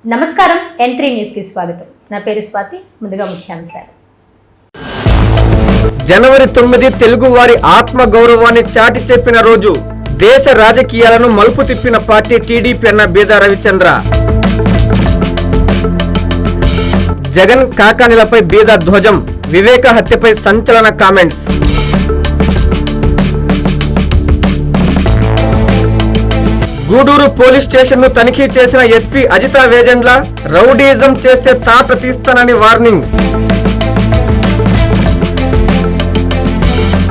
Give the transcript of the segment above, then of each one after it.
నమస్కారం N3 news కి స్వాగతం. నా పేరు స్వాతి. ముందుగా ముఖ్యాంశాలు. జనవరి 9 తెలుగువారి ఆత్మ గౌరవాన్ని చాటి చెప్పిన రోజు. దేశ రాజకీయాలను మలుపు తిప్పిన పార్టీ టీడీపీ అన్న బీదా రవిచంద్ర. జగన్ కాకానిలపై బీదా ధ్వజం. వివేక హత్యపై సంచలన కామెంట్స్. గూడూరు పోలీస్ స్టేషన్ ను తనిఖీ చేసిన ఎస్పీ అజితా వేజండ్ల. రౌడీయిజం చేస్తే తాట తీస్తానని వార్నింగ్.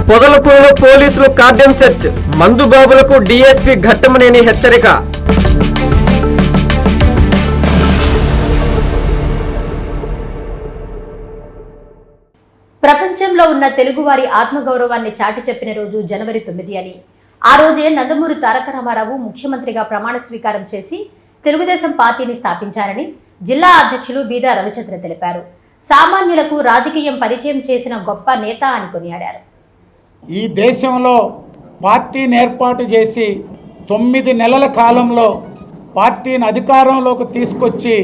పొదలకూరులో పోలీసులు కార్డన్ సెర్చ్. మందుబాబులకు డీఎస్పీ ఘట్టమనేని హెచ్చరిక. ప్రపంచంలో ఉన్న తెలుగువారి ఆత్మగౌరవాన్ని చాటి చెప్పిన రోజు జనవరి 9 అని, ఆ రోజే నందమూరి తారక రామారావు ముఖ్యమంత్రిగా ప్రమాణ స్వీకారం చేసి తెలుగుదేశం పార్టీని స్థాపించారని జిల్లా అధ్యక్షులు బీదా రవిచంద్ర తెలిపారు. సామాన్యులకు రాజకీయం పరిచయం చేసిన గొప్ప నేత అని కొనియాడారు. ఈ దేశంలో పార్టీని ఏర్పాటు చేసి 9 నెలల కాలంలో పార్టీని అధికారంలోకి తీసుకొచ్చి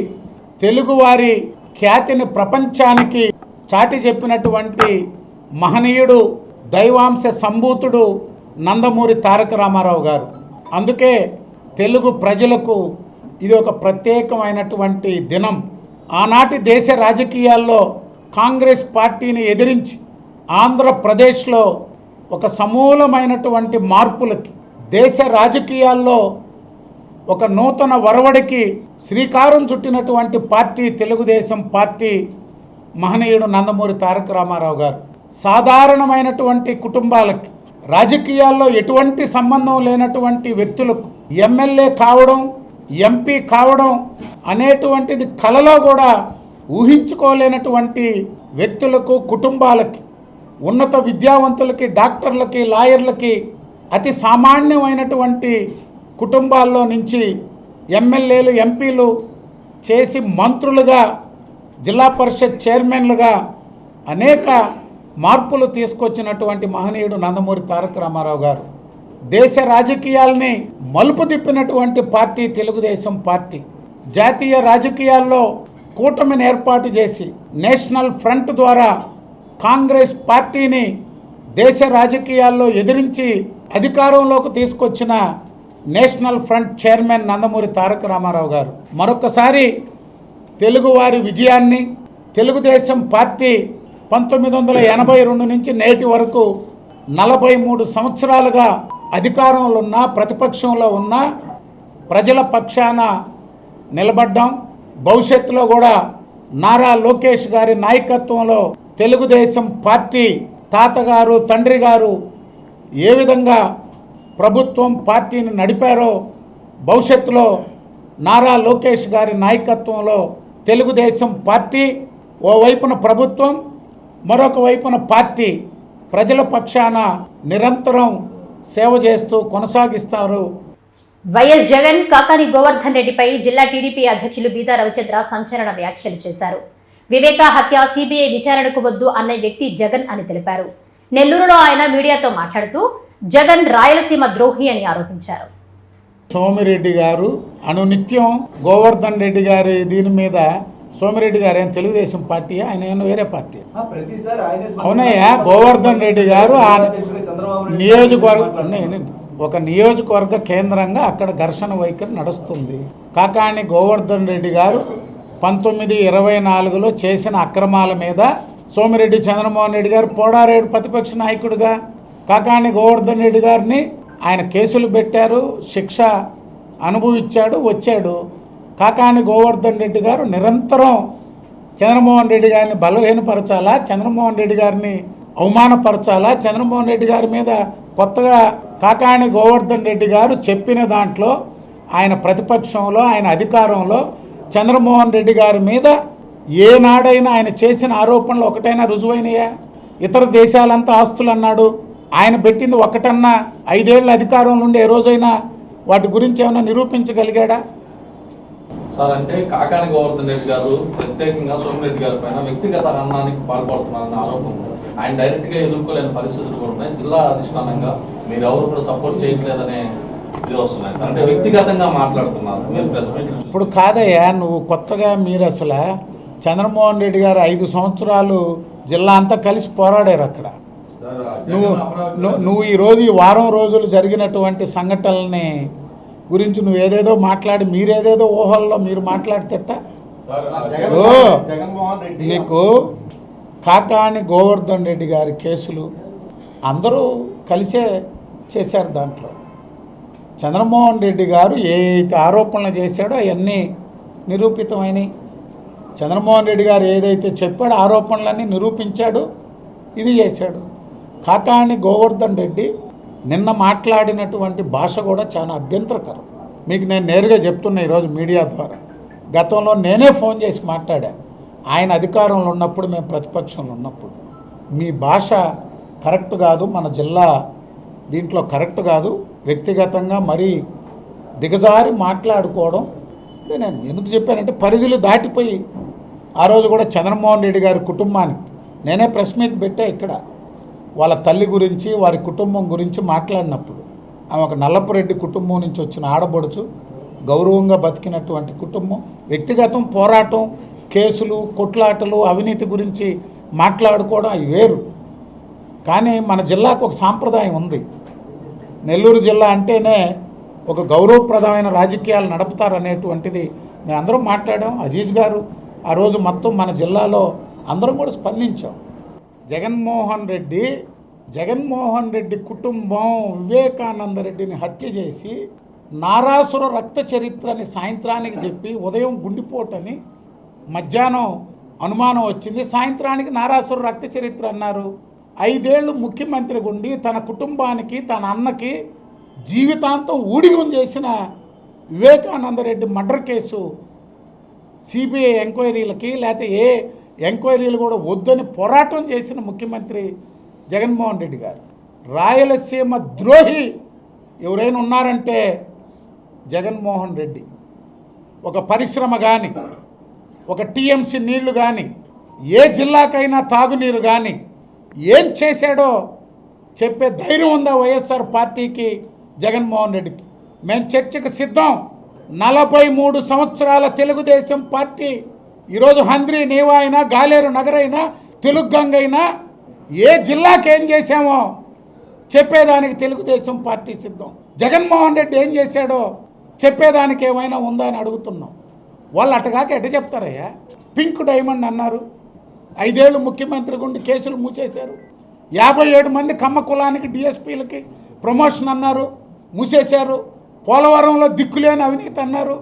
తెలుగువారి ఖ్యాతిని ప్రపంచానికి చాటి చెప్పినటువంటి మహనీయుడు, దైవాంశ సంభూతుడు నందమూరి తారక రామారావు గారు. అందుకే తెలుగు ప్రజలకు ఇది ఒక ప్రత్యేకమైనటువంటి దినం. ఆనాటి దేశ రాజకీయాల్లో కాంగ్రెస్ పార్టీని ఎదిరించి ఆంధ్రప్రదేశ్లో ఒక సమూలమైనటువంటి మార్పులకి, దేశ రాజకీయాల్లో ఒక నూతన వరవడికి శ్రీకారం చుట్టినటువంటి పార్టీ తెలుగుదేశం పార్టీ. మహనీయుడు నందమూరి తారక రామారావు గారు సాధారణమైనటువంటి కుటుంబాలకి, రాజకీయాల్లో ఎటువంటి సంబంధం లేనటువంటి వ్యక్తులకు ఎమ్మెల్యే కావడం, ఎంపీ కావడం అనేటువంటిది కలలో కూడా ఊహించుకోలేనటువంటి వ్యక్తులకు, కుటుంబాలకి, ఉన్నత విద్యావంతులకి, డాక్టర్లకి, లాయర్లకి, అతి సామాన్యమైనటువంటి కుటుంబాల్లో నుంచి ఎమ్మెల్యేలు, ఎంపీలు చేసి మంత్రులుగా, జిల్లా పరిషత్ చైర్మన్లుగా అనేక మార్పులు తీసుకొచ్చినటువంటి మహనీయుడు నందమూరి తారక రామారావు గారు. దేశ రాజకీయాల్ని మలుపు తిప్పినటువంటి పార్టీ తెలుగుదేశం పార్టీ. జాతీయ రాజకీయాల్లో కూటమిని ఏర్పాటు చేసి నేషనల్ ఫ్రంట్ ద్వారా కాంగ్రెస్ పార్టీని దేశ రాజకీయాల్లో ఎదిరించి అధికారంలోకి తీసుకొచ్చిన national front chairman Nandamuri Taraka Ramarao గారు. మరొకసారి తెలుగువారి విజయాన్ని, తెలుగుదేశం పార్టీ 1982 నుంచి నేటి వరకు 43 సంవత్సరాలుగా అధికారంలో ఉన్న, ప్రతిపక్షంలో ఉన్న ప్రజల పక్షాన నిలబడ్డాం. భవిష్యత్తులో కూడా నారా లోకేష్ గారి నాయకత్వంలో తెలుగుదేశం పార్టీ తాతగారు, తండ్రి గారు ఏ విధంగా ప్రభుత్వం పార్టీని నడిపారో భవిష్యత్తులో నారా లోకేష్ గారి నాయకత్వంలో తెలుగుదేశం పార్టీ ఓవైపున ప్రభుత్వం, మరొక వైపున పార్టీ ప్రజల పక్షాన నిరంతరం సేవ చేస్తూ కొనసాగిస్తారు. వైఎస్ జగన్ కాకాని గోవర్ధన్ రెడ్డిపై జిల్లా టీడీపీ అధ్యక్షులు బీదా రవిచంద్ర సంచలన వ్యాఖ్యలు చేశారు. వివేక హత్య సిబిఐ విచారణకు వద్దు అన్న వ్యక్తి జగన్ అని తెలిపారు. నెల్లూరులో ఆయన మీడియాతో మాట్లాడుతూ జగన్ రాయలసీమ ద్రోహి అని ఆరోపించారు. సోమిరెడ్డి గారు అనునిత్యం గోవర్ధన్ రెడ్డి గారి దీని మీద, సోమిరెడ్డి గారు ఏం తెలుగుదేశం పార్టీ, ఆయన ఏమన్నా వేరే పార్టీ? అవునయ్యా, గోవర్ధన్ రెడ్డి గారు ఆ ఒక నియోజకవర్గ కేంద్రంగా అక్కడ ఘర్షణ వైఖరి నడుస్తుంది. కాకాని గోవర్ధన్ రెడ్డి గారు 1924లో చేసిన అక్రమాల మీద సోమిరెడ్డి చంద్రమోహన్ రెడ్డి గారు పోడారేడు ప్రతిపక్ష నాయకుడిగా కాకాని గోవర్ధన్ రెడ్డి గారిని ఆయన కేసులు పెట్టారు, శిక్ష అనుభవించాడు, వచ్చాడు. కాకాని గోవర్ధన్ రెడ్డి గారు నిరంతరం చంద్రమోహన్ రెడ్డి గారిని బలహీనపరచాలా, చంద్రమోహన్ రెడ్డి గారిని అవమానపరచాలా, చంద్రమోహన్ రెడ్డి గారి మీద కొత్తగా కాకాని గోవర్ధన్ రెడ్డి గారు చెప్పిన దాంట్లో ఆయన ప్రతిపక్షంలో, ఆయన అధికారంలో చంద్రమోహన్ రెడ్డి గారి మీద ఏనాడైనా ఆయన చేసిన ఆరోపణలు ఒకటైనా రుజువైనయా? ఇతర దేశాలంతా ఆస్తులు అన్నాడు, ఆయన పెట్టింది ఒకటన్నా 5 ఏళ్ళ అధికారంలో ఉండే ఏ రోజైనా వాటి గురించి ఏమైనా నిరూపించగలిగాడా? సార్, అంటే కాకాని గోవర్ధన్ రెడ్డి గారు ప్రత్యేకంగా సోమిరెడ్డి గారి పైన వ్యక్తిగత హననానికి పాల్పడుతున్నారన్న ఆరోపణ ఆయన డైరెక్ట్గా ఎదుర్కోలేని పరిస్థితులు కూడా ఉన్నాయి. జిల్లా అధిష్టానంగా మీరు ఎవరు కూడా సపోర్ట్ చేయట్లేదనే ఇది వస్తున్నాయి సార్. అంటే వ్యక్తిగతంగా మాట్లాడుతున్నారు మీరు ప్రెస్ మీట్లు. ఇప్పుడు కాదయ్యా, నువ్వు కొత్తగా మీరు అసలు చంద్రమోహన్ రెడ్డి గారు 5 సంవత్సరాలు జిల్లా అంతా కలిసి పోరాడారు అక్కడ. నువ్వు ఈరోజు ఈ వారం రోజులు జరిగినటువంటి సంఘటనల్ని గురించి నువ్వు ఏదేదో మాట్లాడి మీరేదేదో ఊహల్లో మీరు మాట్లాడితేట నీకు కాకాని గోవర్ధన్ రెడ్డి గారి కేసులు అందరూ కలిసే చేశారు. దాంట్లో చంద్రమోహన్ రెడ్డి గారు ఏ అయితే ఆరోపణలు చేశాడో అవన్నీ నిరూపితమైనవి. చంద్రమోహన్ రెడ్డి గారు ఏదైతే చెప్పాడో ఆరోపణలన్నీ నిరూపించాడు, ఇది చేశాడు. కాకాని గోవర్ధన్ రెడ్డి నిన్న మాట్లాడినటువంటి భాష కూడా చాలా అభ్యంతరకరం. మీకు నేను నేరుగా చెప్తున్నా ఈరోజు మీడియా ద్వారా. గతంలో నేనే ఫోన్ చేసి మాట్లాడా, ఆయన అధికారంలో ఉన్నప్పుడు, మేము ప్రతిపక్షంలో ఉన్నప్పుడు. మీ భాష కరెక్ట్ కాదు, మన జిల్లా దీంట్లో కరెక్ట్ కాదు, వ్యక్తిగతంగా మరీ దిగజారి మాట్లాడుకోవడం. అంటే నేను ఎందుకు చెప్పానంటే పరిధులు దాటిపోయి ఆ రోజు కూడా చంద్రమోహన్ రెడ్డి గారి కుటుంబానికి నేనే ప్రెస్ మీట్ పెట్టా ఇక్కడ. వాళ్ళ తల్లి గురించి, వారి కుటుంబం గురించి మాట్లాడినప్పుడు ఆమె ఒక నల్లపురెడ్డి కుటుంబం నుంచి వచ్చిన ఆడబడుచు, గౌరవంగా బతికినటువంటి కుటుంబం. వ్యక్తిగతం పోరాటం, కేసులు, కొట్లాటలు, అవినీతి గురించి మాట్లాడుకోవడం అవి వేరు. కానీ మన జిల్లాకు ఒక సాంప్రదాయం ఉంది. నెల్లూరు జిల్లా అంటేనే ఒక గౌరవప్రదమైన రాజకీయాలు నడుపుతారనేటువంటిది మేము అందరం మాట్లాడాం. అజీజ్ గారు ఆ రోజు మొత్తం మన జిల్లాలో అందరం కూడా స్పందించాం. జగన్మోహన్ రెడ్డి కుటుంబం వివేకానంద రెడ్డిని హత్య చేసి నారాసుర రక్త చరిత్రని సాయంత్రానికి చెప్పి ఉదయం గుండిపోటని, మధ్యాహ్నం అనుమానం వచ్చింది, సాయంత్రానికి నారాసుర రక్త చరిత్ర అన్నారు. 5 ఏళ్ళు ముఖ్యమంత్రి గుండి తన కుటుంబానికి, తన అన్నకి జీవితాంతం ఊడిగం చేసిన Vivekananda Reddy murder case CBI ఎంక్వైరీలకి లేకపోతే ఏ ఎంక్వైరీలు కూడా వద్దని పోరాటం చేసిన ముఖ్యమంత్రి జగన్మోహన్ రెడ్డి గారు. రాయలసీమ ద్రోహి ఎవరైనా ఉన్నారంటే జగన్మోహన్ రెడ్డి. ఒక పరిశ్రమ కానీ, ఒక టీఎంసీ నీళ్లు కానీ, ఏ జిల్లాకైనా తాగునీరు కానీ ఏం చేశాడో చెప్పే ధైర్యం ఉందా వైఎస్ఆర్ పార్టీకి, జగన్మోహన్ రెడ్డికి? మేము చర్చకు సిద్ధం. 43 సంవత్సరాల తెలుగుదేశం పార్టీ ఈరోజు హంద్రి నీవా అయినా, గాలేరు నగర్ అయినా, తెలుగు గంగ అయినా ఏ జిల్లాకి ఏం చేశామో చెప్పేదానికి తెలుగుదేశం పార్టీ సిద్ధం. జగన్మోహన్ రెడ్డి ఏం చేశాడో చెప్పేదానికి ఏమైనా ఉందా అని అడుగుతున్నాం. వాళ్ళు అటగాక ఎట చెప్తారయ్యా? పింక్ డైమండ్ అన్నారు, 5 ఏళ్ళు ముఖ్యమంత్రి గుండి కేసులు మూసేశారు. 57 మంది కమ్మ కులానికి డిఎస్పీలకి ప్రమోషన్ అన్నారు, మూసేశారు. పోలవరంలో దిక్కులేని అవినీతి అన్నారు,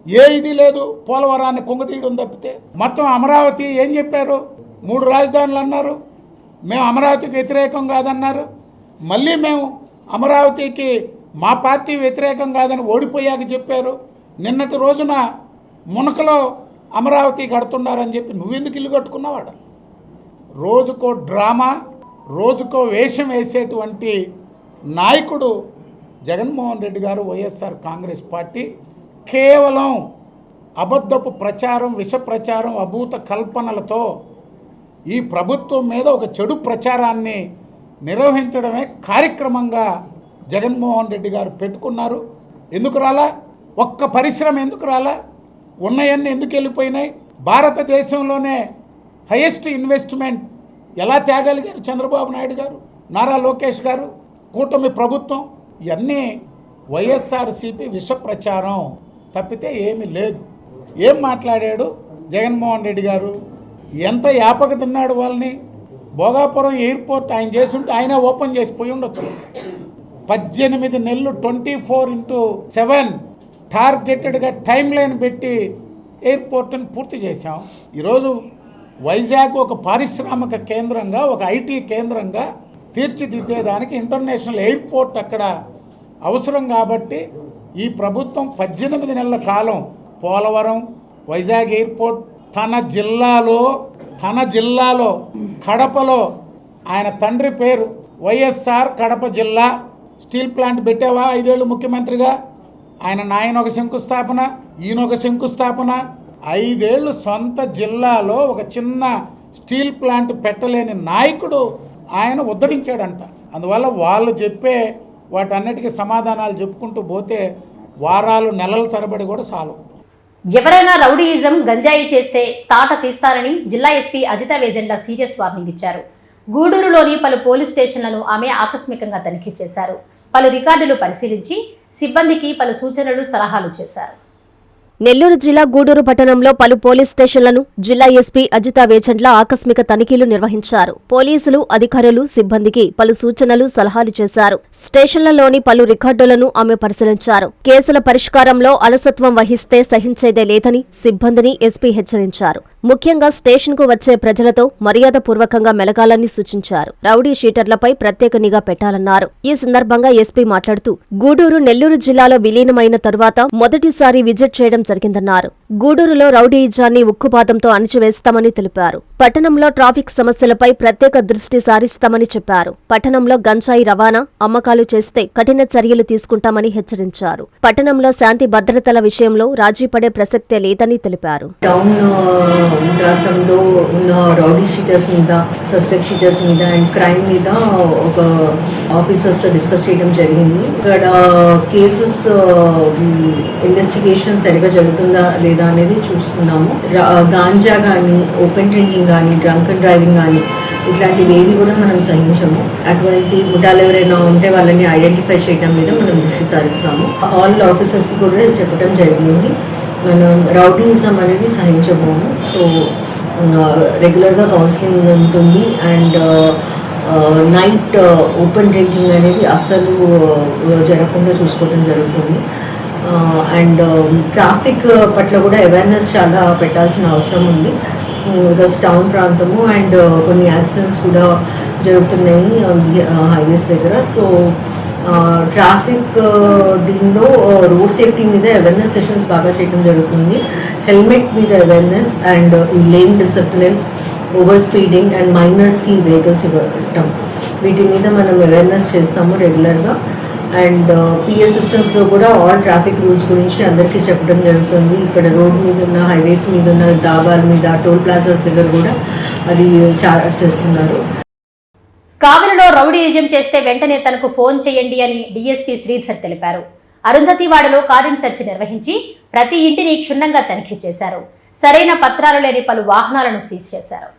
ఏ ఇది లేదు, పోలవరాన్ని కుంగతీయడం తప్పితే. మొత్తం అమరావతి ఏం చెప్పారు? 3 రాజధానులు అన్నారు, మేము అమరావతికి వ్యతిరేకం కాదన్నారు. మళ్ళీ మేము అమరావతికి మా పార్టీ వ్యతిరేకం కాదని ఓడిపోయాక చెప్పారు. నిన్నటి రోజున మునకలో అమరావతి కడుతున్నారని చెప్పి నువ్వెందుకు ఇల్లు కట్టుకున్నావాడ? రోజుకో డ్రామా, రోజుకో వేషం వేసేటువంటి నాయకుడు జగన్మోహన్ రెడ్డి గారు. వైఎస్ఆర్ కాంగ్రెస్ పార్టీ కేవలం అబద్ధపు ప్రచారం, విష ప్రచారం, అభూత కల్పనలతో ఈ ప్రభుత్వం మీద ఒక చెడు ప్రచారాన్ని నిర్వహించడమే కార్యక్రమంగా జగన్మోహన్ రెడ్డి గారు పెట్టుకున్నారు. ఎందుకు రాలా? ఒక్క పరిశ్రమ ఎందుకు రాలా? ఉన్నాయన్నీ ఎందుకు వెళ్ళిపోయినాయి? భారతదేశంలోనే హైయెస్ట్ ఇన్వెస్ట్మెంట్ ఎలా తేగలిగారు చంద్రబాబు నాయుడు గారు, నారా లోకేష్ గారు, కూటమి ప్రభుత్వం? ఇవన్నీ వైఎస్ఆర్సీపీ విష ప్రచారం తప్పితే ఏమీ లేదు. ఏం మాట్లాడాడు జగన్మోహన్ రెడ్డి గారు? ఎంత యాపక తిన్నాడు వాళ్ళని. భోగాపురం ఎయిర్పోర్ట్ ఆయన చేసుంటే ఆయన ఓపెన్ చేసి పోయి ఉండొచ్చు. 18 నెలలు 24/7 టార్గెటెడ్గా టైం లైన్ పెట్టి ఎయిర్పోర్ట్ని పూర్తి చేశాం. ఈరోజు వైజాగ్ ఒక పారిశ్రామిక కేంద్రంగా, ఒక ఐటీ కేంద్రంగా తీర్చిదిద్దేదానికి ఇంటర్నేషనల్ ఎయిర్పోర్ట్ అక్కడ అవసరం. కాబట్టి ఈ ప్రభుత్వం 18 నెలల కాలం పోలవరం, వైజాగ్ ఎయిర్పోర్ట్ తన జిల్లాలో కడపలో ఆయన తండ్రి పేరు వైఎస్ఆర్ కడప జిల్లా స్టీల్ ప్లాంట్ పెట్టావా 5 ఏళ్ళు ముఖ్యమంత్రిగా? ఆయన నాయన ఒక శంకుస్థాపన, ఈయన ఒక శంకుస్థాపన. 5 ఏళ్ళు సొంత జిల్లాలో ఒక చిన్న స్టీల్ ప్లాంట్ పెట్టలేని నాయకుడు ఆయన ఉద్ధరించాడంట. అందువల్ల వాళ్ళు చెప్పే వాటన్నిటికీ సమాధానాలు చెప్పుకుంటూ పోతే వారాలు నెలల తరబడి కూడా చాలు. ఎవరైనా రౌడీయిజం గంజాయి చేస్తే తాట తీస్తారని జిల్లా SP Ajitha Vejendla serious warning ఇచ్చారు. గూడూరులోని పలు పోలీస్ స్టేషన్లను ఆమె ఆకస్మికంగా తనిఖీ చేశారు. పలు రికార్డులు పరిశీలించి సిబ్బందికి పలు సూచనలు సలహాలు చేశారు. నెల్లూరు జిల్లా గూడూరు పట్టణంలో పలు పోలీస్ స్టేషన్లను జిల్లా ఎస్పీ అజిత వేజెండ్ల ఆకస్మిక తనిఖీలు నిర్వహించారు. పోలీసులు, అధికారులు, సిబ్బందికి పలు సూచనలు, సలహాలు చేశారు. స్టేషన్లలోని పలు రికార్డులను ఆమె పరిశీలించారు. కేసుల పరిష్కారంలో అలసత్వం వహిస్తే సహించేదే లేదని సిబ్బందిని ఎస్పీ హెచ్చరించారు. ముఖ్యంగా స్టేషన్కు వచ్చే ప్రజలతో మర్యాదపూర్వకంగా మెలగాలని సూచించారు. రౌడీ షీటర్లపై ప్రత్యేక నిఘా పెట్టాలన్నారు. ఈ సందర్భంగా ఎస్పీ మాట్లాడుతూ గూడూరు నెల్లూరు జిల్లాలో విలీనమైన తరువాత మొదటిసారి విజిట్ చేయడం జరిగిందన్నారు. గూడూరులో రౌడీయిజాన్ని ఉక్కుపాతంతో అణిచివేస్తామని తెలిపారు. పట్టణంలో ట్రాఫిక్ సమస్యలపై ప్రత్యేక దృష్టి సారిస్తామని చెప్పారు. పట్టణంలో గంజాయి రవాణా, అమ్మకాలు చేస్తే కఠిన చర్యలు తీసుకుంటామని హెచ్చరించారు. పట్టణంలో శాంతి భద్రతల విషయంలో రాజీ పడే ప్రసక్తే లేదని తెలిపారు. ప్రాంతంలో ఉన్న రౌడీ షీటర్స్ మీద, సస్పెక్ట్ షీటర్స్ మీద అండ్ క్రైమ్ మీద ఒక ఆఫీసర్స్తో డిస్కస్ చేయడం జరిగింది. ఇక్కడ కేసెస్ ఇన్వెస్టిగేషన్ సరిగా జరుగుతుందా లేదా అనేది చూస్తున్నాము. గాంజా కానీ, ఓపెన్ డ్రింకింగ్ కానీ, డ్రంక్ అండ్ డ్రైవింగ్ కానీ ఇట్లాంటివి ఏవి కూడా మనం సహించము. అటువంటి ముఠాలు ఎవరైనా ఉంటే వాళ్ళని ఐడెంటిఫై చేయడం మీద మనం దృష్టి సారిస్తాము. ఆల్ ఆఫీసర్స్కి కూడా చెప్పడం జరిగింది. మనం రౌడీయిజం అనేది సహించబోము. సో రెగ్యులర్గా కౌన్సిలింగ్ ఉంటుంది అండ్ నైట్ ఓపెన్ డ్రింకింగ్ అనేది అస్సలు జరగకుండా చూసుకోవడం జరుగుతుంది. అండ్ ట్రాఫిక్ పట్ల కూడా అవేర్నెస్ చాలా పెట్టాల్సిన అవసరం ఉంది. బికాస్ టౌన్ ప్రాంతము అండ్ కొన్ని యాక్సిడెంట్స్ కూడా జరుగుతున్నాయి హైవేస్ దగ్గర. సో ట్రాఫిక్ దీనిలో రోడ్ సేఫ్టీ మీద అవేర్నెస్ సెషన్స్ బాగా చేయడం జరుగుతుంది. హెల్మెట్ మీద awareness and lane discipline, over speeding and మైనర్స్కి వెహికల్స్ ఇవ్వటం, వీటి మీద మనం అవేర్నెస్ చేస్తాము రెగ్యులర్గా. అండ్ పిఎస్ సిస్టమ్స్లో కూడా ఆల్ ట్రాఫిక్ రూల్స్ గురించి అందరికీ చెప్పడం జరుగుతుంది. ఇక్కడ రోడ్ మీద ఉన్న, హైవేస్ మీద ఉన్న డాబాల మీద, టోల్ ప్లాజాస్ దగ్గర కూడా అది స్టార్ట్ చేస్తున్నారు. కావలిలో రౌడీయిజం చేస్తే వెంటనే తనకు ఫోన్ చేయండి అని డీఎస్పీ శ్రీధర్ తెలిపారు. అరుంధతివాడలో కారిన్ సెర్చ్ నిర్వహించి ప్రతి ఇంటిని క్షుణ్ణంగా తనిఖీ చేశారు. సరైన పత్రాలు లేని పలు వాహనాలను సీజ్ చేశారు.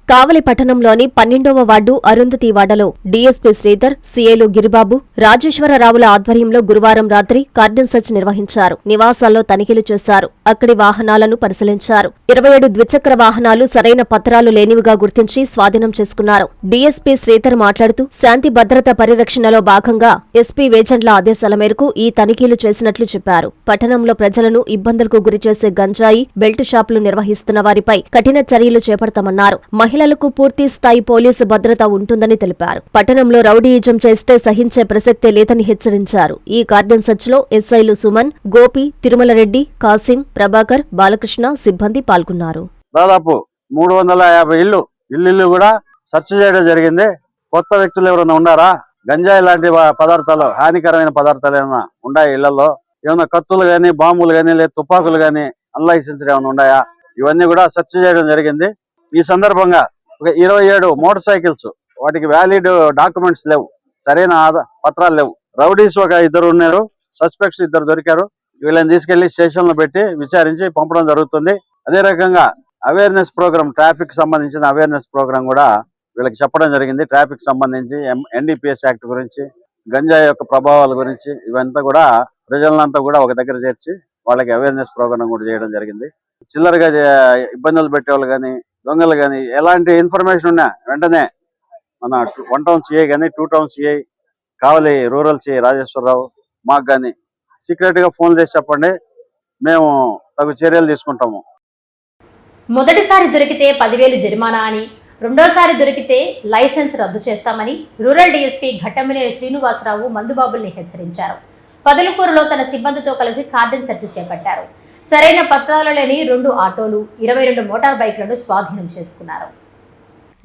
కావలి పట్టణంలోని 12వ వార్డు అరుంధతివాడలో డీఎస్పీ శ్రీధర్, సీఏలు గిరిబాబు, రాజేశ్వరరావుల ఆధ్వర్యంలో గురువారం రాత్రి కార్డన్ సెర్చ్ నిర్వహించారు. నివాసాల్లో తనిఖీలు చేశారు. అక్కడి వాహనాలను పరిశీలించారు. 27 ద్విచక్ర వాహనాలు సరైన పత్రాలు లేనివిగా గుర్తించి స్వాధీనం చేసుకున్నారు. డీఎస్పీ శ్రీధర్ మాట్లాడుతూ శాంతి భద్రత పరిరక్షణలో భాగంగా ఎస్పీ వేజెండ్ల ఆదేశాల మేరకు ఈ తనిఖీలు చేసినట్లు చెప్పారు. పట్టణంలో ప్రజలను ఇబ్బందులకు గురిచేసే గంజాయి, బెల్ట్ షాపులు నిర్వహిస్తున్న వారిపై కఠిన చర్యలు చేపడతామన్నారు. మహిళలకు పూర్తి స్థాయి పోలీసు భద్రత ఉంటుందని తెలిపారు. పట్టణంలో రౌడీయిజం చేస్తే సహించే ప్రసక్తే లేదని హెచ్చరించారు. ఈ కార్డన్ సెర్చ్ లో ఎస్ఐలు సుమన్, గోపి, తిరుమలరెడ్డి, కాసిం, ప్రభాకర్, బాలకృష్ణ సిబ్బంది పాల్గొన్నారు. దాదాపు 350 ఇల్లు కూడా సెర్చ్ చేయడం జరిగింది. కొత్త వ్యక్తులు ఎవరైనా ఉన్నారా, గంజాయి లాంటి పదార్థాలు, హానికరమైన పదార్థాలు ఏమైనా ఉన్నాయా ఇళ్లలో, ఏమైనా కత్తులు గానీ, బాంబులు గానీ, లేదా తుపాకులు గానీ అన్లైసెన్స్డ్ ఏమైనా ఉన్నాయా, ఇవన్నీ కూడా సెర్చ్ చేయడం జరిగింది. ఈ సందర్భంగా ఒక 27 మోటార్ సైకిల్స్, వాటికి వ్యాలిడ్ డాక్యుమెంట్స్ లేవు, సరైన పత్రాలు లేవు. రౌడీస్ ఒక 2 ఉన్నారు, సస్పెక్ట్స్ 2 దొరికారు. వీళ్ళని తీసుకెళ్లి స్టేషన్ లో పెట్టి విచారించి పంపడం జరుగుతుంది. అదే రకంగా అవేర్నెస్ ప్రోగ్రామ్, ట్రాఫిక్ సంబంధించిన అవేర్నెస్ ప్రోగ్రామ్ కూడా వీళ్ళకి చెప్పడం జరిగింది. ట్రాఫిక్ సంబంధించి NDPS యాక్ట్ గురించి, గంజాయి యొక్క ప్రభావాల గురించి, ఇవంతా కూడా ప్రజలంతా కూడా ఒక దగ్గర చేర్చి వాళ్ళకి అవేర్నెస్ ప్రోగ్రామ్ కూడా చేయడం జరిగింది. చిల్లరగా ఇబ్బందులు పెట్టేవాళ్ళు కానీ, దొంగలు కానీ, ఎలాంటి ఇన్ఫర్మేషన్ ఉన్నా వెంటనే మన 1 టౌన్ సిఐ కానీ, 2 టౌన్ సిఐ, కావలి రూరల్ సిఐ రాజేశ్వరరావు మాకు కానీ సీక్రెట్ గా ఫోన్ చేసి చెప్పండి, మేము తగు చర్యలు తీసుకుంటాము. మొదటిసారి దొరికితే 10,000 జరిమానా అని, రెండోసారి దొరికితే లైసెన్స్ రద్దు చేస్తామని రూరల్ డీఎస్పీ ఘట్టమనేని శ్రీనివాసరావు మందుబాబుల్ని హెచ్చరించారు. పదలకూరులో తన సిబ్బందితో కలిసి కార్డన్ సెర్చ్ చేపట్టారు. సరైన పత్రాలు లేని 2 ఆటోలు, 22 మోటార్ బైక్లను స్వాధీనం చేసుకున్నారు.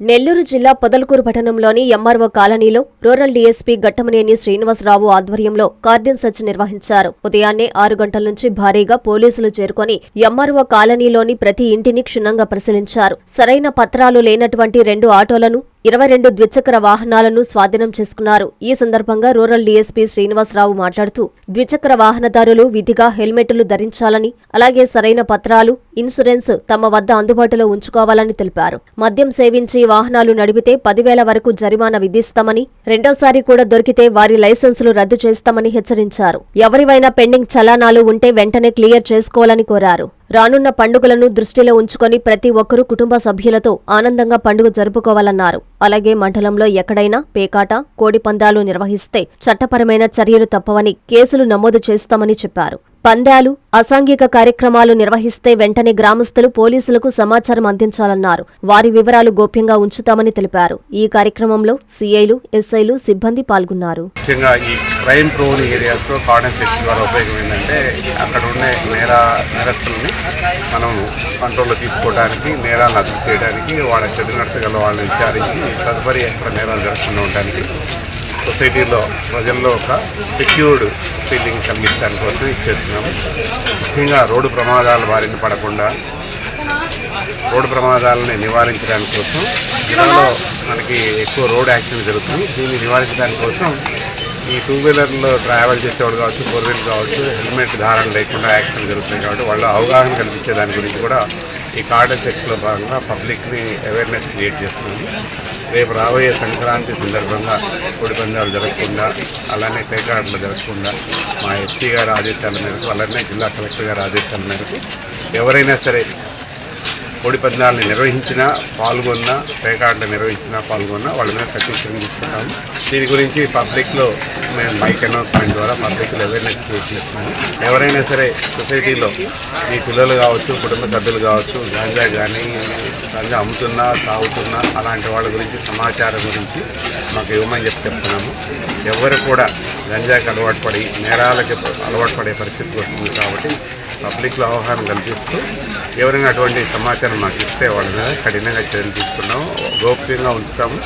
నెల్లూరు జిల్లా పొదలకూరు పట్టణంలోని ఎంఆర్ఓ కాలనీలో రూరల్ డీఎస్పీ ఘట్టమనేని శ్రీనివాసరావు ఆధ్వర్యంలో కార్డన్ సెర్చ్ నిర్వహించారు. ఉదయాన్నే 6 గంటల నుంచి భారీగా పోలీసులు చేరుకొని ఎంఆర్ఓ కాలనీలోని ప్రతి ఇంటిని క్షుణ్ణంగా పరిశీలించారు. సరైన పత్రాలు లేనటువంటి 2 ఆటోలను, 22 ద్విచక్ర వాహనాలను స్వాధీనం చేసుకున్నారు. ఈ సందర్భంగా రూరల్ డీఎస్పీ శ్రీనివాసరావు మాట్లాడుతూ ద్విచక్ర వాహనదారులు విధిగా హెల్మెట్లు ధరించాలని, అలాగే సరైన పత్రాలు, ఇన్సూరెన్స్ తమ వద్ద అందుబాటులో ఉంచుకోవాలని తెలిపారు. మద్యం సేవించి వాహనాలు నడిపితే 10,000 వరకు జరిమానా విధిస్తామని, రెండోసారి కూడా దొరికితే వారి లైసెన్సులు రద్దు చేస్తామని హెచ్చరించారు. ఎవరివైనా పెండింగ్ చలానాలు ఉంటే వెంటనే క్లియర్ చేసుకోవాలని కోరారు. రానున్న పండుగలను దృష్టిలో ఉంచుకొని ప్రతి ఒక్కరూ కుటుంబ సభ్యులతో ఆనందంగా పండుగ జరుపుకోవాలన్నారు. అలాగే మండలంలో ఎక్కడైనా పేకాట, కోడి పందాలు నిర్వహిస్తే చట్టపరమైన చర్యలు తప్పవని, కేసులు నమోదు చేస్తామని చెప్పారు. పందాలు, అసాంఘిక కార్యక్రమాలు నిర్వహిస్తే వెంటనే గ్రామస్తులు పోలీసులకు సమాచారం అందించాలన్నారు. వారి వివరాలు గోప్యంగా ఉంచుతామని తెలిపారు. ఈ కార్యక్రమంలో సీఐలు, ఎస్ఐలు, సిబ్బంది పాల్గొన్నారు. ముఖ్యంగా ఈ క్రైమ్ ప్రోన్ ఏరియాస్లో కార్డన్ సెక్షన్ ద్వారా ఉపయోగం ఏంటంటే అక్కడ ఉండే నేరస్తుల్ని మనం కంట్రోల్లో తీసుకోవడానికి, నేరాలను అదుపు చేయడానికి, వాళ్ళ చెడు నడతగల వాళ్ళని విచారించి తదుపరి ఎక్కడ నేరాలు జరగకుండా ఉండడానికి సొసైటీలో ప్రజల్లో ఒక సెక్యూర్డ్ ఫీలింగ్ కలిగించడానికి కోసం ఇచ్చేస్తున్నాము. ముఖ్యంగా రోడ్డు ప్రమాదాల బారిన పడకుండా రోడ్డు ప్రమాదాలని నివారించడానికి కోసం జిల్లాలో మనకి ఎక్కువ రోడ్ యాక్సిడెంట్ జరుగుతుంది. దీన్ని నివారించడానికి కోసం ఈ 2 వీలర్లో ట్రావెల్ చేసేవాళ్ళు కావచ్చు, 4 వీలర్ కావచ్చు, హెల్మెట్ ధారణ లేకుండా యాక్సిడెంట్ జరుగుతుంది కాబట్టి వాళ్ళు అవగాహన కల్పించే దాని గురించి కూడా ఈ కార్డన్ సెక్స్లో భాగంగా పబ్లిక్ని అవేర్నెస్ క్రియేట్ చేస్తున్నాము. రేపు రాబోయే సంక్రాంతి సందర్భంగా కోడి పందాలు జరగకుండా, అలానే పేకాటలు జరగకుండా మా ఎస్పీ గారి ఆదేశాల మేరకు, అలానే జిల్లా కలెక్టర్ గారి ఆదేశాల మేరకు ఎవరైనా సరే కోడి పందాలను నిర్వహించినా, పాల్గొన్నా, పేకాటలు నిర్వహించినా, పాల్గొన్నా వాళ్ళ మీద కఠిన చర్యలు తీసుకుంటాము. దీని గురించి పబ్లిక్లో మేము మైక్ అనౌన్స్మెంట్ ద్వారా పబ్లిక్లో అవేర్నెస్ క్రియేట్ చేస్తున్నాము. ఎవరైనా సరే సొసైటీలో మీ పిల్లలు కావచ్చు, కుటుంబ సభ్యులు కావచ్చు, గాంజా కానీ గాంజా అమ్ముతున్నా, తాగుతున్నా అలాంటి వాళ్ళ గురించి సమాచారం గురించి మాకు ఇవ్వమని చెప్తున్నాము. ఎవరు కూడా గంజాకి అలవాటు పడి నేరాలకి అలవాటు పడే పరిస్థితి వస్తుంది కాబట్టి పబ్లిక్లో అవగాహన కల్పిస్తూ ఎవరైనా అటువంటి సమాచారం మాకు ఇస్తే వాళ్ళ మీద కఠినంగా చర్యలు తీసుకున్నాము, గోప్యంగా ఉంచుతాము.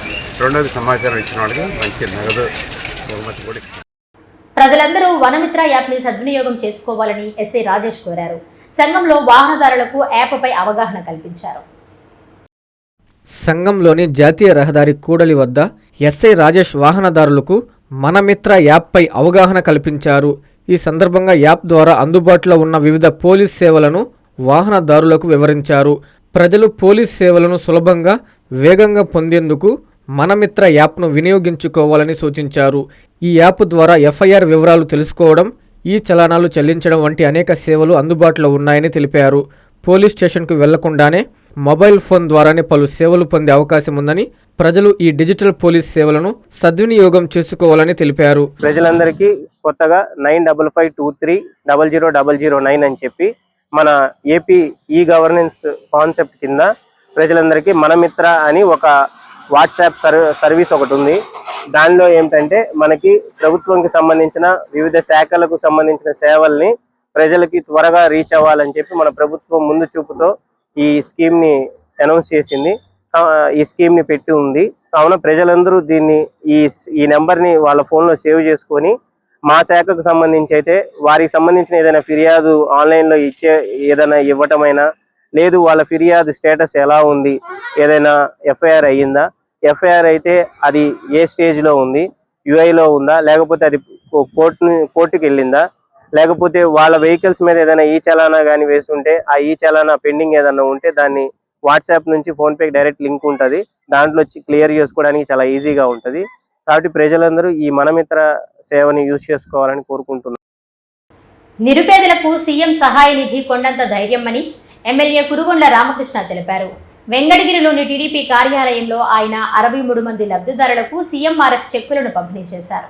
రెండోది సమాచారం ఇచ్చిన వాళ్ళకి మంచి నగదు బహుమతి కూడా ఇస్తాము. ప్రజలందరూ వనమిత్ర యాప్ని సద్వినియోగం చేసుకోవాలని ఎస్ఐ రాజేష్ కోరారు. సంఘంలో వాహనదారులకు యాప్పై అవగాహన కల్పించారు. సంఘంలోని జాతీయ రహదారి కూడలి వద్ద ఎస్ఐ రాజేష్ వాహనదారులకు మనమిత్ర యాప్పై అవగాహన కల్పించారు. ఈ సందర్భంగా యాప్ ద్వారా అందుబాటులో ఉన్న వివిధ పోలీస్ సేవలను వాహనదారులకు వివరించారు. ప్రజలు పోలీస్ సేవలను సులభంగా, వేగంగా పొందేందుకు మనమిత్ర యాప్ను వినియోగించుకోవాలని సూచించారు. ఈ యాప్ ద్వారా ఎఫ్ఐఆర్ వివరాలు తెలుసుకోవడం, ఈ చలానాలు చెల్లించడం వంటి అనేక సేవలు అందుబాటులో ఉన్నాయని తెలిపారు. పోలీస్ స్టేషన్కు వెళ్లకుండానే మొబైల్ ఫోన్ ద్వారానే పలు సేవలు పొందే అవకాశం ఉందని, ప్రజలు ఈ డిజిటల్ పోలీస్ సేవలను సద్వినియోగం చేసుకోవాలని తెలిపారు. ప్రజలందరికీ కొత్తగా 9552300009 అని చెప్పి మన ఏపీ ఈ గవర్నెన్స్ కాన్సెప్ట్ కింద ప్రజలందరికీ మనమిత్ర అని ఒక వాట్సాప్ సర్వీస్ ఒకటి ఉంది. దానిలో ఏమిటంటే మనకి ప్రభుత్వంకి సంబంధించిన వివిధ శాఖలకు సంబంధించిన సేవల్ని ప్రజలకి త్వరగా రీచ్ అవ్వాలని చెప్పి మన ప్రభుత్వం ముందు చూపుతో ఈ స్కీమ్ ని అనౌన్స్ చేసింది. ఈ స్కీమ్ ని పెట్టి ఉంది. కావున ప్రజలందరూ దీన్ని ఈ నెంబర్ ని వాళ్ళ ఫోన్ లో సేవ్ చేసుకొని మా శాఖకు సంబంధించి అయితే వారికి సంబంధించిన ఏదైనా ఫిర్యాదు ఆన్లైన్ లో ఏదైనా ఇవ్వటమైనా, లేదు వాళ్ళ ఫిర్యాదు స్టేటస్ ఎలా ఉంది, ఏదైనా ఎఫ్ఐఆర్ అయ్యిందా, ఎఫ్ఐఆర్ అయితే అది ఏ స్టేజ్ లో ఉంది, యుఐలో ఉందా, లేకపోతే అది కోర్టుకి వెళ్ళిందా, లేకపోతే వాళ్ళ వెహికల్స్ మీద ఏదైనా ఈ చలానా కానీ వేస్తుంటే ఆ ఈ చలానా పెండింగ్ ఏదైనా ఉంటే దాన్ని వాట్సాప్ నుంచి ఫోన్పేకి డైరెక్ట్ లింక్ ఉంటుంది. దాంట్లో క్లియర్ చేసుకోవడానికి చాలా ఈజీగా ఉంటుంది. కాబట్టి ప్రజలందరూ ఈ మనమిత్ర సేవని యూజ్ చేసుకోవాలని కోరుకుంటున్నాను. నిరుపేదలకు సీఎం సహాయ నిధి కొండంత ధైర్యం అని ఎమ్మెల్యే కురుగొండ్ల రామకృష్ణ తెలిపారు. వెంకటగిరిలోని టీడీపీ కార్యాలయంలో ఆయన 63 మంది లబ్ధిదారులకు సీఎంఆర్ఎఫ్ చెక్కులను పంపిణీ చేశారు.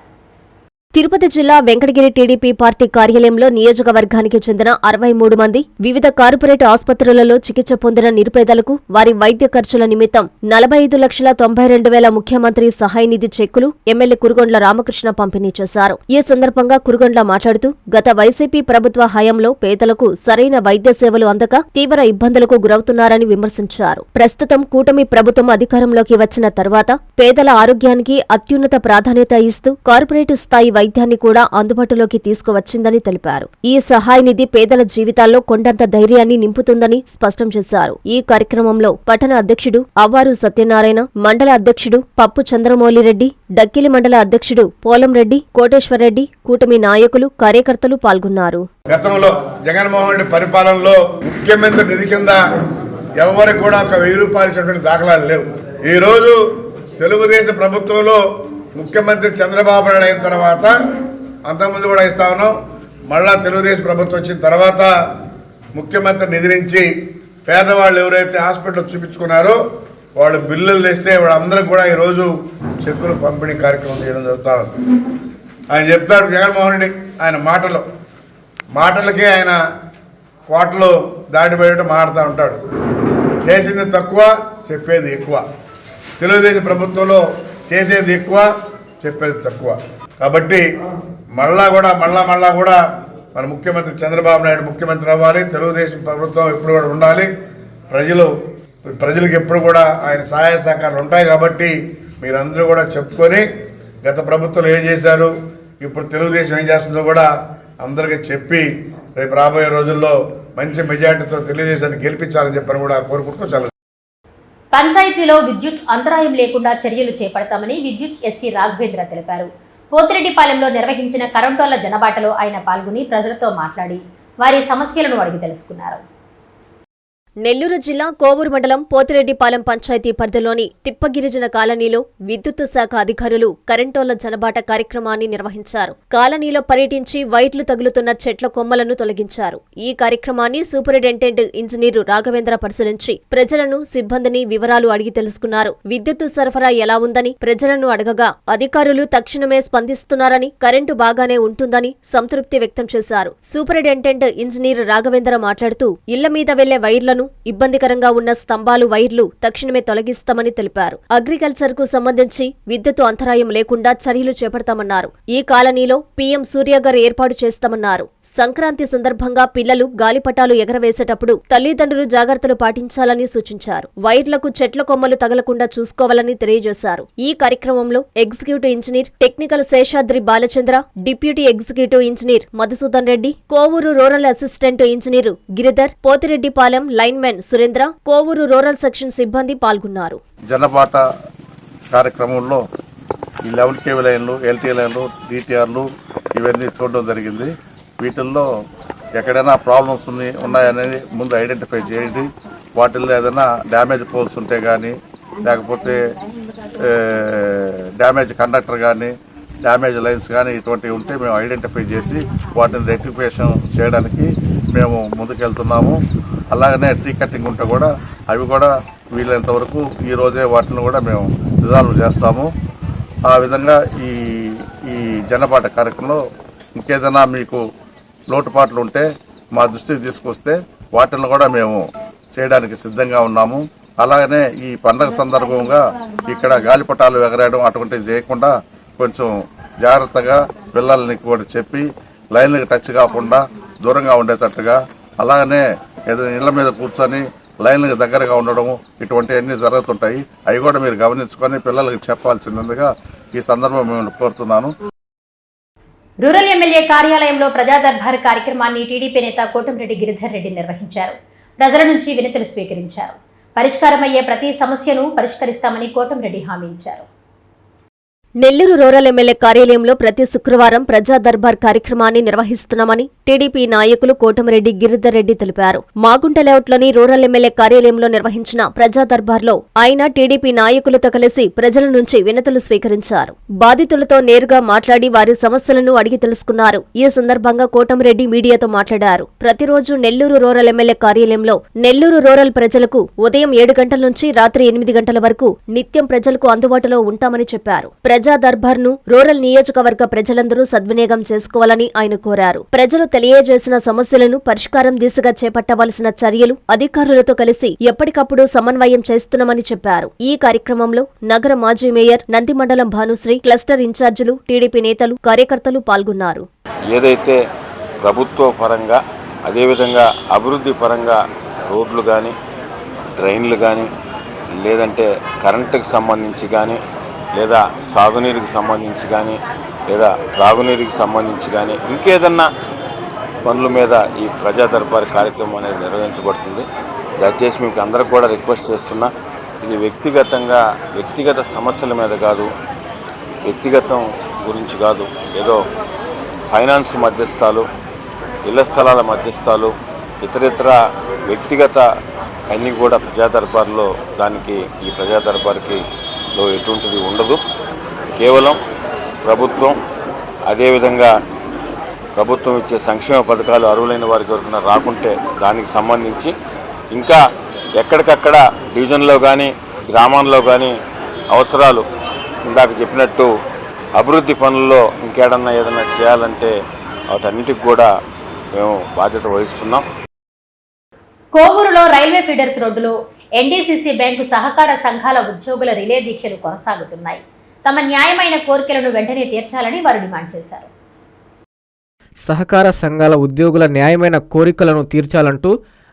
తిరుపతి జిల్లా వెంకటగిరి టీడీపీ పార్టీ కార్యాలయంలో నియోజకవర్గానికి చెందిన 63 మంది వివిధ కార్పొరేట్ ఆసుపత్రులలో చికిత్స పొందిన నిరుపేదలకు వారి వైద్య ఖర్చుల నిమిత్తం 45,92,000 ముఖ్యమంత్రి సహాయ నిధి చెక్కులు ఎమ్మెల్యే కురుగొండ్ల రామకృష్ణ పంపిణీ చేశారు. ఈ సందర్భంగా కురుగొండ్ల మాట్లాడుతూ గత వైసీపీ ప్రభుత్వ హయాంలో పేదలకు సరైన వైద్య సేవలు అందక తీవ్ర ఇబ్బందులకు గురవుతున్నారని విమర్శించారు. ప్రస్తుతం కూటమి ప్రభుత్వం అధికారంలోకి వచ్చిన తర్వాత పేదల ఆరోగ్యానికి అత్యున్నత ప్రాధాన్యత ఇస్తూ కార్పొరేట్ స్థాయి వైద్యాన్ని కూడా అందుబాటులోకి తీసుకువచ్చిందని తెలిపారు. ఈ సహాయ నిధి పేదల జీవితాల్లో కొండంత ధైర్యాన్ని నింపుతుందని స్పష్టం చేశారు. ఈ కార్యక్రమంలో పట్టణ అధ్యక్షుడు అవ్వారు సత్యనారాయణ, మండల అధ్యక్షుడు పప్పు చంద్రమౌళిరెడ్డి, డక్కిలి మండల అధ్యక్షుడు పోలంరెడ్డి, కోటేశ్వరరెడ్డి, కూటమి నాయకులు, కార్యకర్తలు పాల్గొన్నారు. గతంలో జగన్మోహన్ రెడ్డి పరిపాలనలో ముఖ్యమంత్రి నిధి కింద ఎవరికి కూడా ఒక 1000 రూపాయలు ఇచ్చినటువంటి దాఖలాలు లేవు. ఈ రోజు తెలుగుదేశం ప్రభుత్వంలో ముఖ్యమంత్రి చంద్రబాబు నాయుడు అయిన తర్వాత, అంతకుముందు కూడా ఇస్తా ఉన్నాం, మళ్ళా తెలుగుదేశం ప్రభుత్వం వచ్చిన తర్వాత ముఖ్యమంత్రి నిధి నుంచి పేదవాళ్ళు ఎవరైతే హాస్పిటల్ చూపించుకున్నారో వాళ్ళు బిల్లులు తెస్తే వాళ్ళందరికీ కూడా ఈరోజు చెక్కులు పంపిణీ కార్యక్రమం చేయడం జరుగుతూ ఉంది. ఆయన చెప్తాడు జగన్మోహన్ రెడ్డి, ఆయన మాటలకే ఆయన కోటలు దాటిపోయేట మాడుతూ ఉంటాడు. చేసింది తక్కువ, చెప్పేది ఎక్కువ. తెలుగుదేశం ప్రభుత్వంలో చేసేది ఎక్కువ, చెప్పేది తక్కువ. కాబట్టి మళ్ళా కూడా మన ముఖ్యమంత్రి చంద్రబాబు నాయుడు ముఖ్యమంత్రి అవ్వాలి, తెలుగుదేశం ప్రభుత్వం ఎప్పుడు కూడా ఉండాలి, ప్రజలకు ఎప్పుడు కూడా ఆయన సహాయ సహకారాలు ఉంటాయి. కాబట్టి మీరందరూ కూడా చెప్పుకొని గత ప్రభుత్వం ఏం చేశారు, ఇప్పుడు తెలుగుదేశం ఏం చేస్తుందో కూడా అందరికీ చెప్పి రేపు రాబోయే రోజుల్లో మంచి మెజార్టీతో తెలుగుదేశాన్ని గెలిపించాలని చెప్పని కూడా కోరుకుంటూ సెలవు. పంచాయతీలో విద్యుత్ అంతరాయం లేకుండా చర్యలు చేపడతామని విద్యుత్ ఎస్సీ రాఘవేంద్ర తెలిపారు. పోతిరెడ్డిపాలెంలో నిర్వహించిన కరెంటోళ్ల జనబాటలో ఆయన పాల్గొని ప్రజలతో మాట్లాడి వారి సమస్యలను అడిగి తెలుసుకున్నారు. నెల్లూరు జిల్లా కోవూరు మండలం పోతిరెడ్డిపాలెం పంచాయతీ పరిధిలోని తిప్పగిరిజన కాలనీలో విద్యుత్ శాఖ అధికారులు కరెంటోళ్ల జనబాట కార్యక్రమాన్ని నిర్వహించారు. కాలనీలో పర్యటించి వైర్లు తగులుతున్న చెట్ల కొమ్మలను తొలగించారు. ఈ కార్యక్రమాన్ని సూపరింటెండెంట్ ఇంజనీరు రాఘవేంద్ర పరిశీలించి ప్రజలను, సిబ్బందిని వివరాలు అడిగి తెలుసుకున్నారు. విద్యుత్ సరఫరా ఎలా ఉందని ప్రజలను అడగగా అధికారులు తక్షణమే స్పందిస్తున్నారని, కరెంటు బాగానే ఉంటుందని సంతృప్తి వ్యక్తం చేశారు. సూపరింటెండెంట్ ఇంజనీర్ రాఘవేంద్ర మాట్లాడుతూ ఇళ్ల మీద వెళ్లే వైర్లను, ఇబ్బందికరంగా ఉన్న స్తంభాలు, వైర్లు తక్షణమే తొలగిస్తామని తెలిపారు. అగ్రికల్చర్ కు సంబంధించి విద్యుత్ అంతరాయం లేకుండా చర్యలు చేపడతామన్నారు. ఈ కాలనీలో పీఎం సూర్యాగర్ ఏర్పాటు చేస్తామన్నారు. సంక్రాంతి సందర్భంగా పిల్లలు గాలిపటాలు ఎగరవేసేటప్పుడు తల్లిదండ్రులు జాగ్రత్తలు పాటించాలని సూచించారు. వైర్లకు చెట్ల కొమ్మలు తగలకుండా చూసుకోవాలని తెలియజేశారు. ఈ కార్యక్రమంలో executive engineer technical Seshadri Balachandra, deputy executive engineer Madhusudan Reddy, Kovur rural assistant engineer Giridhar, Pothireddipalem linemen Surendra, Kovur rural section సిబ్బంది పాల్గొన్నారు. జనబాట కార్యక్రమంలో ఈ 11 కేవీ లైన్లు, ఎల్టీ లైన్లు, డిటిఆర్లు ఇవన్నీ చూడడం జరిగింది. వీటిల్లో ఎక్కడైనా ప్రాబ్లమ్స్ ఉన్నాయనేది ముందు ఐడెంటిఫై చేయండి. వాటిల్లో ఏదైనా డ్యామేజ్ పోల్స్ ఉంటే కానీ, లేకపోతే డ్యామేజ్ కండక్టర్ కానీ, డ్యామేజ్ లైన్స్ కానీ ఇటువంటివి ఉంటే మేము ఐడెంటిఫై చేసి వాటిని రెక్టిఫికేషన్ చేయడానికి మేము ముందుకెళ్తున్నాము. అలాగనే ట్రీ కటింగ్ ఉంటే కూడా అవి కూడా వీలైనంత వరకు ఈ రోజే వాటిని కూడా మేము రిజాల్వ్ చేస్తాము. ఆ విధంగా ఈ జనబాట కార్యక్రమంలో ఇంకేదైనా మీకు లోటుపాట్లు ఉంటే మా దృష్టికి తీసుకొస్తే వాటిని కూడా మేము చేయడానికి సిద్ధంగా ఉన్నాము. అలాగనే ఈ పండగ సందర్భంగా ఇక్కడ గాలిపటాలు ఎగరేయడం అటువంటివి చేయకుండా కొంచెం జాగ్రత్తగా పిల్లల్ని కూడా చెప్పి లైన్లకు టచ్ కాకుండా దూరంగా ఉండేటట్టుగా, అలాగనే ఏదైనా ఇళ్ల మీద కూర్చొని లైన్లకు దగ్గరగా ఉండడం ఇటువంటివన్నీ జరుగుతుంటాయి. అవి కూడా మీరు గమనించుకొని పిల్లలకు చెప్పాల్సిందిగా ఈ సందర్భం మేము కోరుతున్నాను. రూరల్ ఎమ్మెల్యే కార్యాలయంలో ప్రజా దర్బార్ కార్యక్రమాన్ని టీడీపీ నేత కోటంరెడ్డి గిరిధర్ రెడ్డి నిర్వహించారు. ప్రజల నుంచి వినతులు స్వీకరించారు. పరిష్కారమయ్యే ప్రతి సమస్యను పరిష్కరిస్తామని కోటంరెడ్డి హామీ ఇచ్చారు. నెల్లూరు రూరల్ ఎమ్మెల్యే కార్యాలయంలో ప్రతి శుక్రవారం ప్రజా దర్బార్ కార్యక్రమాన్ని నిర్వహిస్తున్నామని టీడీపీ నాయకులు కోటమిరెడ్డి గిరిధర్ రెడ్డి తెలిపారు. మాగుంట లేఅవుట్లోని రూరల్ ఎమ్మెల్యే కార్యాలయంలో నిర్వహించిన ప్రజా దర్బార్లో ఆయన టీడీపీ నాయకులతో కలిసి ప్రజల నుంచి వినతులు స్వీకరించారు. బాధితులతో నేరుగా మాట్లాడి వారి సమస్యలను అడిగి తెలుసుకున్నారు. ఈ సందర్భంగా కోటమిరెడ్డి మీడియాతో మాట్లాడారు. ప్రతిరోజు నెల్లూరు రూరల్ ఎమ్మెల్యే కార్యాలయంలో నెల్లూరు రూరల్ ప్రజలకు ఉదయం 7 గంటల నుంచి రాత్రి 8 గంటల వరకు నిత్యం ప్రజలకు అందుబాటులో ఉంటామని చెప్పారు. ప్రజా దర్బార్ను రూరల్ నియోజకవర్గ ప్రజలందరూ సద్వినియోగం చేసుకోవాలని ఆయన కోరారు. ప్రజలు తెలియజేసిన సమస్యలను పరిష్కారం దిశగా చేపట్టవలసిన చర్యలు అధికారులతో కలిసి ఎప్పటికప్పుడు సమన్వయం చేస్తున్నామని చెప్పారు. ఈ కార్యక్రమంలో నగర మాజీ మేయర్ నందిమండలం భానుశ్రీ, క్లస్టర్ ఇన్ఛార్జీలు, టీడీపీ నేతలు, కార్యకర్తలు పాల్గొన్నారు. ఏదైతే ప్రభుత్వ పరంగా అదేవిధంగా అభివృద్ధి పరంగా రోడ్లు కానీ, డ్రైన్లు కానీ, లేదంటే కరెంటుకు సంబంధించి కానీ, లేదా సాగునీరుకు సంబంధించి కానీ లేదా త్రాగునీరుకి సంబంధించి కానీ ఇంకేదన్నా పనుల మీద ఈ ప్రజా దర్బార్ కార్యక్రమం అనేది నిర్వహించబడుతుంది. దయచేసి మీకు అందరికి కూడా రిక్వెస్ట్ చేస్తున్నా, ఇది వ్యక్తిగత సమస్యల మీద కాదు, వ్యక్తిగతం గురించి కాదు, ఏదో ఫైనాన్స్ మధ్యస్థాలు, ఇళ్ల స్థలాల మధ్యస్థాలు, ఇతరితర వ్యక్తిగత అన్నీ కూడా ప్రజా దర్బార్లో ఈ ప్రజా దర్బార్కి ఎటువంటిది ఉండదు. కేవలం ప్రభుత్వం, అదేవిధంగా ప్రభుత్వం ఇచ్చే సంక్షేమ పథకాలు అర్హులైన వారికి వరకు రాకుంటే దానికి సంబంధించి ఇంకా ఎక్కడికక్కడ డివిజన్లో కానీ గ్రామాల్లో కానీ అవసరాలు ఇందాక చెప్పినట్టు అభివృద్ధి పనుల్లో ఇంకేడన్నా ఏదన్నా చేయాలంటే వాటన్నిటికి కూడా మేము బాధ్యత వహిస్తున్నాం. కోవూరులో రైల్వే ఫీడర్స్ రోడ్డులో ఎన్డీసీసీ బ్యాంకు సహకార సంఘాల ఉద్యోగుల రిలే దీక్షలు కొనసాగుతున్నాయి. తమ న్యాయమైన కోరికలను వెంటనే తీర్చాలని వారు డిమాండ్ చేశారు. సహకార సంఘాల ఉద్యోగుల న్యాయమైన కోరికలను తీర్చాలంటూ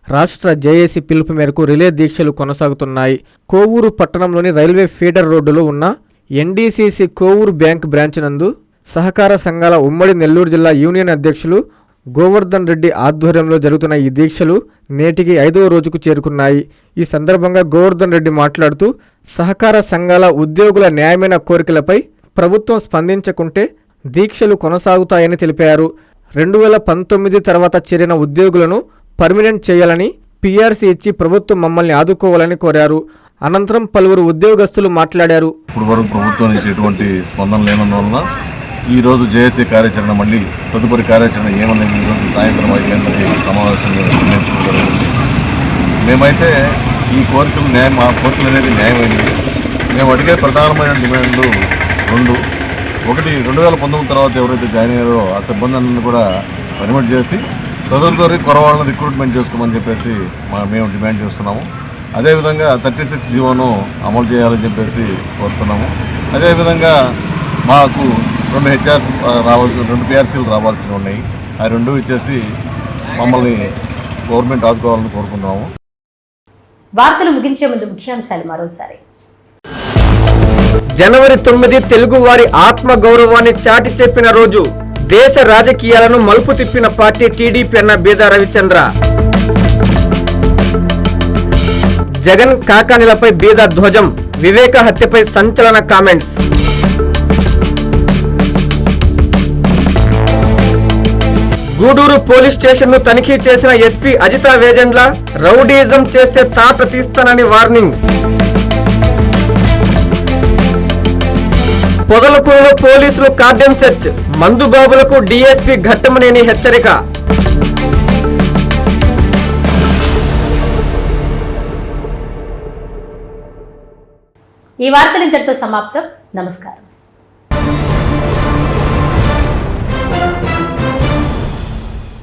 రాష్ట్ర జేఏసీ పిలుపు మేరకు రిలే దీక్షలు కొనసాగుతున్నాయి. కోవూరు పట్టణంలోని రైల్వే ఫీడర్ రోడ్డులో ఉన్న ఎన్డీసీసీ కోవూరు బ్యాంక్ బ్రాంచ్ నందు సహకార సంఘాల ఉమ్మడి నెల్లూరు జిల్లా యూనియన్ అధ్యక్షులు గోవర్ధన్ రెడ్డి ఆధ్వర్యంలో జరుగుతున్న ఈ దీక్షలు నేటికి 5వ రోజుకు చేరుకున్నాయి. ఈ సందర్భంగా గోవర్ధన్ రెడ్డి మాట్లాడుతూ సహకార సంఘాల ఉద్యోగుల న్యాయమైన కోరికలపై ప్రభుత్వం స్పందించకుంటే దీక్షలు కొనసాగుతాయని తెలిపారు. 2019 తర్వాత చేరిన ఉద్యోగులను పర్మినెంట్ చేయాలని పీఆర్సీ ఇచ్చి ప్రభుత్వం మమ్మల్ని ఆదుకోవాలని కోరారు. అనంతరం పలువురు ఉద్యోగస్తులు మాట్లాడారు. ఇప్పుడు వరకు ప్రభుత్వం నుంచి ఎటువంటి స్పందన లేనందువలన ఈరోజు జేఏసీ కార్యాచరణ మళ్ళీ తదుపరి కార్యాచరణ ఏమనేది ఈరోజు సాయంత్రం 5 గంటలకి సమావేశంగా నిర్ణయించుకోగలిగింది. మేమైతే ఈ కోరికలు మా కోరికలు అనేది న్యాయమైనవి. మేము అడిగే ప్రధానమైన డిమాండ్లు 2. ఒకటి, 2019 తర్వాత ఎవరైతే జాయిన్ అయ్యారో ఆ సిబ్బందిని కూడా పర్మిట్ చేసి తదుపరి కొరవాళ్ళని రిక్రూట్మెంట్ చేసుకోమని చెప్పేసి మేము డిమాండ్ చేస్తున్నాము. అదేవిధంగా 36 జీవోను అమలు చేయాలని చెప్పేసి కోరుతున్నాము. అదేవిధంగా మాకు 2 హెచ్ఆర్స్ రావాల్సి 2 పిఆర్సీలు రావాల్సినవి ఉన్నాయి. ఆ 2 ఇచ్చేసి మమ్మల్ని గవర్నమెంట్ ఆదుకోవాలని కోరుకుంటున్నాము. వార్తలు ముగించే ముందు ముఖ్యాంశాలు మరోసారి. జనవరి 9 తెలుగు వారి ఆత్మ గౌరవాన్ని చాటి చెప్పిన రోజు. దేశ రాజకీయాలను మలుపు తిప్పిన పార్టీ టీడీపీ అన్న బీదా రవిచంద్ర. జగన్ కాకానిలపై బీదా ధ్వజం. వివేక హత్యపై సంచలన కామెంట్స్. గూడూరు పోలీస్ స్టేషన్ ను తనిఖీ చేసిన ఎస్పీ అజితా వేజండ్ల. రౌడీజం చేస్తే తాట తీస్తానని వార్నింగ్. పొదలకూరులో పోలీసులు కార్డన్ సెర్చ్. మందుబాబులకు డీఎస్పీ ఘట్టమనేని హెచ్చరిక. ఈ వార్తలు ఇంతటితో సమాప్తం. నమస్కారం.